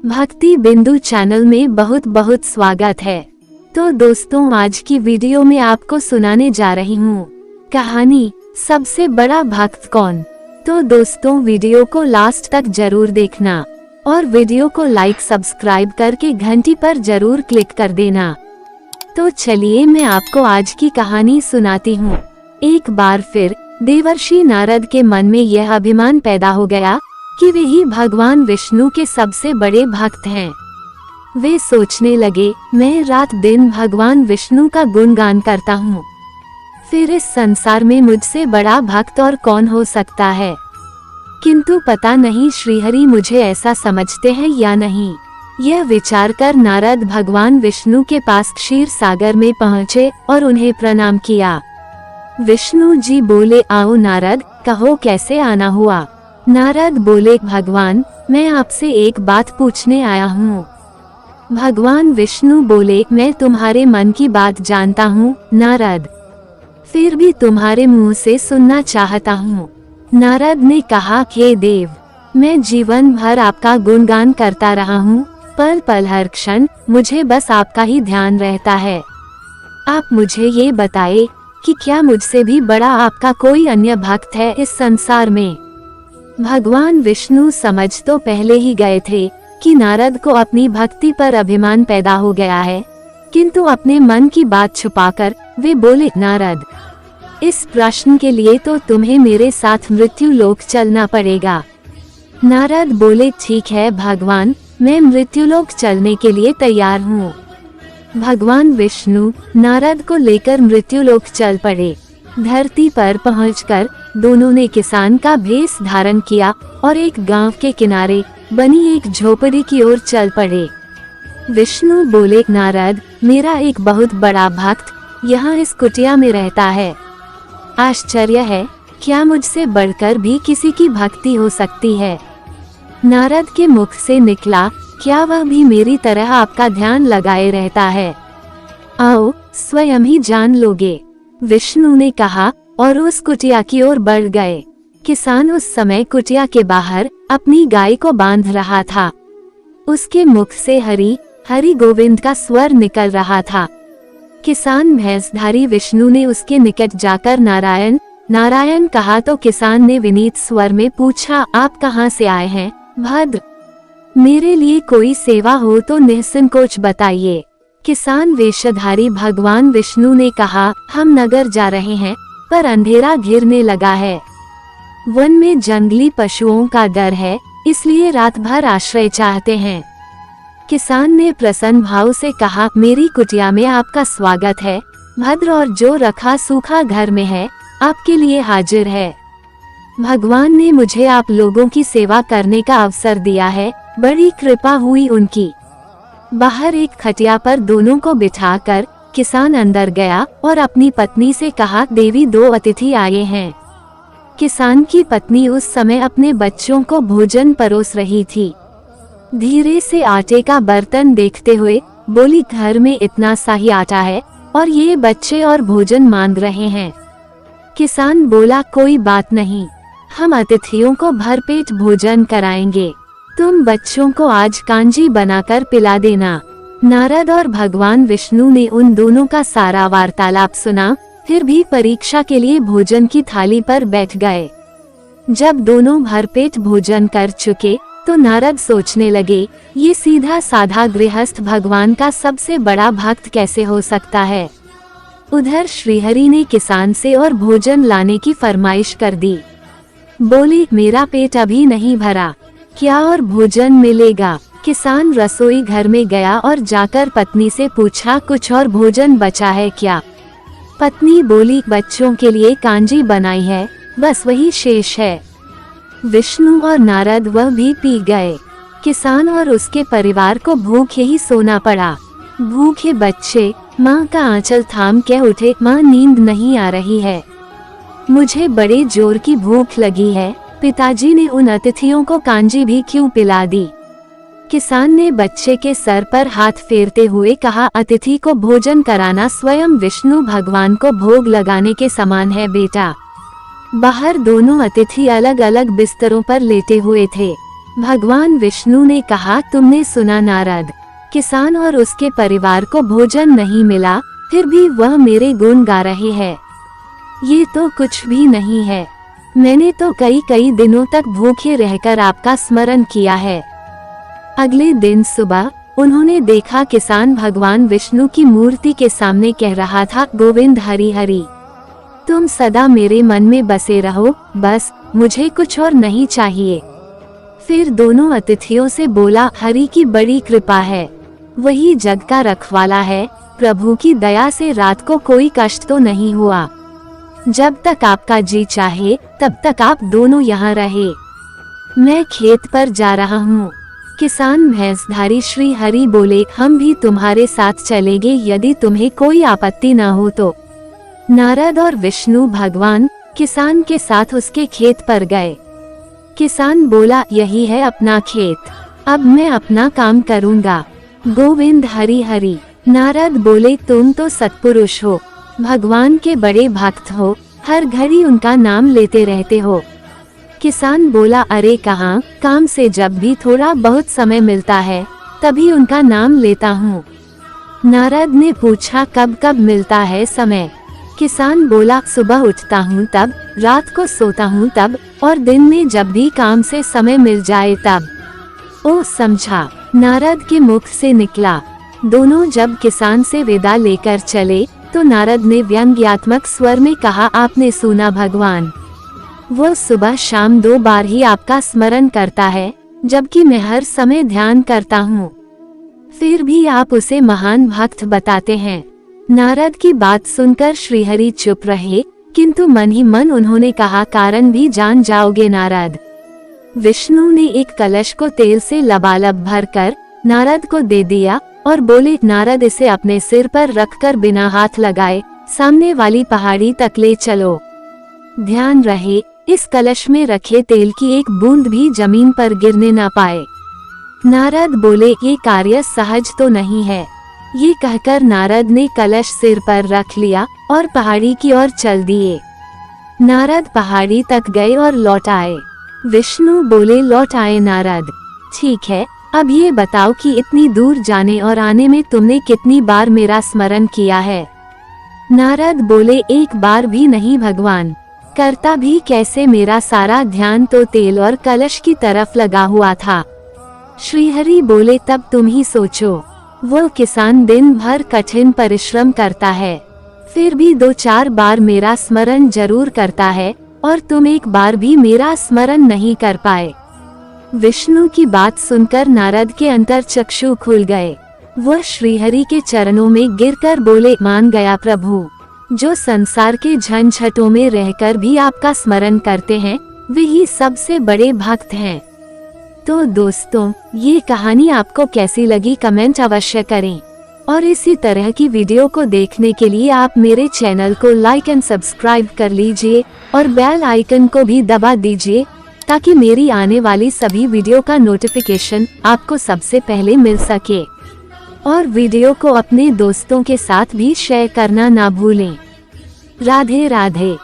भक्ति बिंदु चैनल में बहुत बहुत स्वागत है। तो दोस्तों, आज की वीडियो में आपको सुनाने जा रही हूँ कहानी सबसे बड़ा भक्त कौन। तो दोस्तों, वीडियो को लास्ट तक जरूर देखना और वीडियो को लाइक सब्सक्राइब करके घंटी पर जरूर क्लिक कर देना। तो चलिए मैं आपको आज की कहानी सुनाती हूँ। एक बार फिर देवर्षि नारद के मन में यह अभिमान पैदा हो गया कि वे ही भगवान विष्णु के सबसे बड़े भक्त हैं। वे सोचने लगे, मैं रात दिन भगवान विष्णु का गुणगान करता हूँ, फिर इस संसार में मुझसे बड़ा भक्त और कौन हो सकता है। किंतु पता नहीं श्रीहरि मुझे ऐसा समझते हैं या नहीं। यह विचार कर नारद भगवान विष्णु के पास क्षीर सागर में पहुँचे और उन्हें प्रणाम किया। विष्णु जी बोले, आओ नारद, कहो कैसे आना हुआ। नारद बोले, भगवान मैं आपसे एक बात पूछने आया हूँ। भगवान विष्णु बोले, मैं तुम्हारे मन की बात जानता हूँ नारद, फिर भी तुम्हारे मुंह से सुनना चाहता हूँ। नारद ने कहा, हे देव, मैं जीवन भर आपका गुणगान करता रहा हूँ, पल पल हर क्षण मुझे बस आपका ही ध्यान रहता है। आप मुझे ये बताए कि क्या मुझसे भी बड़ा आपका कोई अन्य भक्त है इस संसार में। भगवान विष्णु समझ तो पहले ही गए थे कि नारद को अपनी भक्ति पर अभिमान पैदा हो गया है, किंतु अपने मन की बात छुपाकर वे बोले, नारद, इस प्रश्न के लिए तो तुम्हें मेरे साथ मृत्यु लोक चलना पड़ेगा। नारद बोले, ठीक है भगवान, मैं मृत्युलोक चलने के लिए तैयार हूँ। भगवान विष्णु नारद को लेकर मृत्युलोक चल पड़े। धरती पर पहुंचकर दोनों ने किसान का भेष धारण किया और एक गांव के किनारे बनी एक झोपड़ी की ओर चल पड़े। विष्णु बोले, नारद, मेरा एक बहुत बड़ा भक्त यहाँ इस कुटिया में रहता है। आश्चर्य है, क्या मुझसे बढ़कर भी किसी की भक्ति हो सकती है। नारद के मुख से निकला, क्या वह भी मेरी तरह आपका ध्यान लगाए रहता है। आओ स्वयं ही जान लोगे। विष्णु ने कहा और उस कुटिया की ओर बढ़ गए। किसान उस समय कुटिया के बाहर अपनी गाय को बांध रहा था। उसके मुख से हरि हरि गोविंद का स्वर निकल रहा था। किसान भैंसधारी विष्णु ने उसके निकट जाकर नारायण नारायण कहा तो किसान ने विनीत स्वर में पूछा, आप कहाँ से आए हैं भद्र, मेरे लिए कोई सेवा हो तो निसंकोच बताइए। किसान वेशधारी भगवान विष्णु ने कहा, हम नगर जा रहे हैं पर अंधेरा घिरने लगा है। वन में जंगली पशुओं का डर है, इसलिए रात भर आश्रय चाहते हैं। किसान ने प्रसन्न भाव से कहा, मेरी कुटिया में आपका स्वागत है भद्र, और जो रखा सूखा घर में है आपके लिए हाजिर है। भगवान ने मुझे आप लोगों की सेवा करने का अवसर दिया है, बड़ी कृपा हुई उनकी। बाहर एक खटिया पर दोनों को बिठाकर किसान अंदर गया और अपनी पत्नी से कहा, देवी, दो अतिथि आए हैं। किसान की पत्नी उस समय अपने बच्चों को भोजन परोस रही थी। धीरे से आटे का बर्तन देखते हुए बोली, घर में इतना सा ही आटा है और ये बच्चे और भोजन मांग रहे हैं। किसान बोला, कोई बात नहीं, हम अतिथियों को भरपेट भोजन कराएंगे, तुम बच्चों को आज कांजी बनाकर पिला देना। नारद और भगवान विष्णु ने उन दोनों का सारा वार्तालाप सुना, फिर भी परीक्षा के लिए भोजन की थाली पर बैठ गए। जब दोनों भरपेट भोजन कर चुके तो नारद सोचने लगे, ये सीधा साधा गृहस्थ भगवान का सबसे बड़ा भक्त कैसे हो सकता है। उधर श्रीहरि ने किसान से और भोजन लाने की फरमाइश कर दी। बोले, मेरा पेट अभी नहीं भरा, क्या और भोजन मिलेगा। किसान रसोई घर में गया और जाकर पत्नी से पूछा, कुछ और भोजन बचा है क्या। पत्नी बोली, बच्चों के लिए कांजी बनाई है, बस वही शेष है। विष्णु और नारद वह भी पी गए। किसान और उसके परिवार को भूखे ही सोना पड़ा। भूखे बच्चे माँ का आंचल थाम के उठे, माँ नींद नहीं आ रही है, मुझे बड़े जोर की भूख लगी है, पिताजी ने उन अतिथियों को कांजी भी क्यों पिला दी। किसान ने बच्चे के सर पर हाथ फेरते हुए कहा, अतिथि को भोजन कराना स्वयं विष्णु भगवान को भोग लगाने के समान है बेटा। बाहर दोनों अतिथि अलग अलग बिस्तरों पर लेटे हुए थे। भगवान विष्णु ने कहा, तुमने सुना नारद, किसान और उसके परिवार को भोजन नहीं मिला, फिर भी वह मेरे गुण गा रहे हैं। ये तो कुछ भी नहीं है। मैंने तो कई दिनों तक भूखे रहकर आपका स्मरण किया है। अगले दिन सुबह उन्होंने देखा किसान भगवान विष्णु की मूर्ति के सामने कह रहा था, गोविंद हरि हरि, तुम सदा मेरे मन में बसे रहो, बस मुझे कुछ और नहीं चाहिए। फिर दोनों अतिथियों से बोला, हरि की बड़ी कृपा है, वही जग का रखवाला है, प्रभु की दया से रात को कोई कष्ट तो नहीं हुआ। जब तक आपका जी चाहे तब तक आप दोनों यहाँ रहे। मैं खेत पर जा रहा हूँ। किसान भैंसधारी श्री हरि बोले, हम भी तुम्हारे साथ चलेंगे यदि तुम्हें कोई आपत्ति न हो तो। नारद और विष्णु भगवान किसान के साथ उसके खेत पर गए। किसान बोला, यही है अपना खेत, अब मैं अपना काम करूँगा। गोविंद हरि हरि। नारद बोले, तुम तो सत्पुरुष हो, भगवान के बड़े भक्त हो, हर घड़ी उनका नाम लेते रहते हो। किसान बोला, अरे कहाँ, काम से जब भी थोड़ा बहुत समय मिलता है तभी उनका नाम लेता हूँ। नारद ने पूछा, कब कब मिलता है समय? किसान बोला, सुबह उठता हूँ तब, रात को सोता हूँ तब, और दिन में जब भी काम से समय मिल जाए तब। ओ समझा, नारद के मुख से निकला। दोनों जब किसान से विदा लेकर चले तो नारद ने व्यंग्यात्मक स्वर में कहा, आपने सुना भगवान, वो सुबह शाम 2 बार ही आपका स्मरण करता है, जबकि मैं हर समय ध्यान करता हूँ, फिर भी आप उसे महान भक्त बताते हैं। नारद की बात सुनकर श्रीहरि चुप रहे, किंतु मन ही मन उन्होंने कहा, कारण भी जान जाओगे नारद। विष्णु ने एक कलश को तेल से लबालब भरकर नारद को दे दिया और बोले, नारद इसे अपने सिर पर रखकर बिना हाथ लगाए सामने वाली पहाड़ी तक ले चलो। ध्यान रहे, इस कलश में रखे तेल की एक बूंद भी जमीन पर गिरने न पाए। नारद बोले, ये कार्य सहज तो नहीं है। ये कहकर नारद ने कलश सिर पर रख लिया और पहाड़ी की ओर चल दिए। नारद पहाड़ी तक गए और लौट आए। विष्णु बोले, लौट आए नारद, ठीक है, अब ये बताओ कि इतनी दूर जाने और आने में तुमने कितनी बार मेरा स्मरण किया है? नारद बोले, एक बार भी नहीं भगवान, करता भी कैसे, मेरा सारा ध्यान तो तेल और कलश की तरफ लगा हुआ था। श्रीहरि बोले, तब तुम ही सोचो, वो किसान दिन भर कठिन परिश्रम करता है, फिर भी 2-4 बार मेरा स्मरण जरूर करता है, और तुम एक बार भी मेरा स्मरण नहीं कर पाए। विष्णु की बात सुनकर नारद के अंतर चक्षु खुल गए। वह श्रीहरि के चरणों में गिरकर बोले, मान गया प्रभु, जो संसार के झंझटों में रहकर भी आपका स्मरण करते हैं, वही सबसे बड़े भक्त हैं। तो दोस्तों, ये कहानी आपको कैसी लगी कमेंट अवश्य करें, और इसी तरह की वीडियो को देखने के लिए आप मेरे चैनल को लाइक एंड सब्सक्राइब कर लीजिए और बेल आइकन को भी दबा दीजिए, ताकि मेरी आने वाली सभी वीडियो का नोटिफिकेशन आपको सबसे पहले मिल सके। और वीडियो को अपने दोस्तों के साथ भी शेयर करना ना भूलें। राधे राधे।